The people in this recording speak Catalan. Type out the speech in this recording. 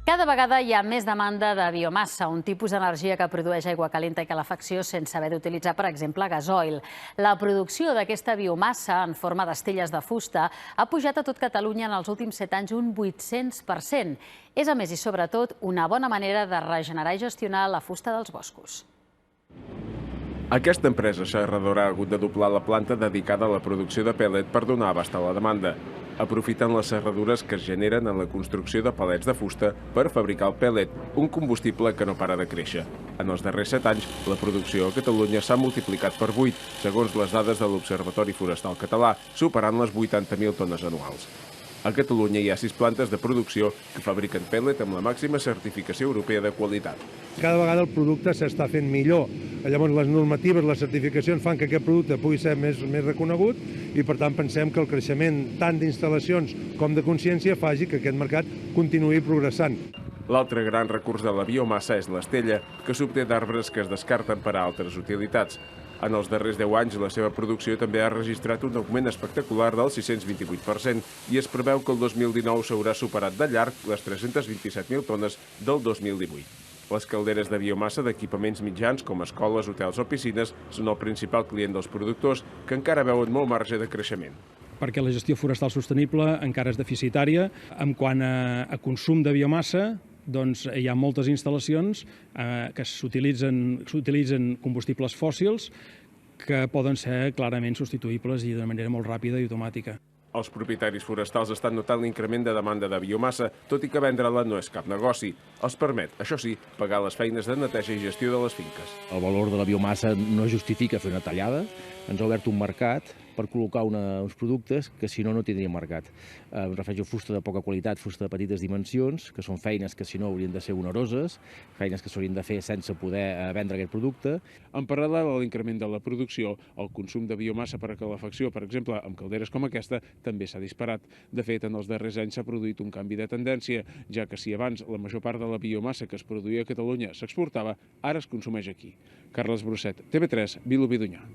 Cada vegada hi ha més demanda de biomassa, un tipus d'energia que produeix aigua calenta i calefacció sense haver d'utilitzar, per exemple, gasoil. La producció d'aquesta biomassa en forma d'estelles de fusta ha pujat a tot Catalunya en els últims 7 anys un 800%. És, a més i sobretot, una bona manera de regenerar i gestionar la fusta dels boscos. Aquesta empresa serradora ha hagut de doblar la planta dedicada a la producció de pèl·let per donar abast a la demanda. Aprofiten les serradures que es generen en la construcció de palets de fusta per fabricar el pèl·let, un combustible que no para de créixer. En els darrers 7 anys, la producció a Catalunya s'ha multiplicat per 8, segons les dades de l'Observatori Forestal Català, superant les 80.000 tones anuals. A Catalunya hi ha 6 plantes de producció que fabriquen pèl·let amb la màxima certificació europea de qualitat. Cada vegada el producte s'està fent millor. Llavors, les normatives, les certificacions fan que aquest producte pugui ser més reconegut i, per tant, pensem que el creixement tant d'instal·lacions com de consciència faci que aquest mercat continuï progressant. L'altre gran recurs de la biomassa és l'estella, que s'obté d'arbres que es descarten per a altres utilitats. En els darrers 10 anys, la seva producció també ha registrat un augment espectacular del 628% i es preveu que el 2019 s'haurà superat de llarg les 327.000 tones del 2018. Les calderes de biomassa d'equipaments mitjans com escoles, hotels o piscines són el principal client dels productors, que encara veuen molt marge de creixement. Perquè la gestió forestal sostenible encara és deficitària. En quant a consum de biomassa, doncs hi ha moltes instal·lacions que s'utilitzen combustibles fòssils que poden ser clarament substituïbles i d'una manera molt ràpida i automàtica. Els propietaris forestals estan notant l'increment de demanda de biomassa, tot i que vendre-la no és cap negoci. Els permet, això sí, pagar les feines de neteja i gestió de les finques. El valor de la biomassa no justifica fer una tallada. Ens ha obert un mercat per col·locar uns productes que si no, no tindria mercat. Em refereixo a fusta de poca qualitat, fusta de petites dimensions, que són feines que si no haurien de ser oneroses, feines que s'haurien de fer sense poder vendre aquest producte. En paral·lel a l'increment de la producció, el consum de biomassa per a calefacció, per exemple, amb calderes com aquesta, també s'ha disparat. De fet, en els darrers anys s'ha produït un canvi de tendència, ja que si abans la major part de la biomassa que es produïa a Catalunya s'exportava, ara es consumeix aquí. Carles Brosset, TV3, Vilobí d'Onyar.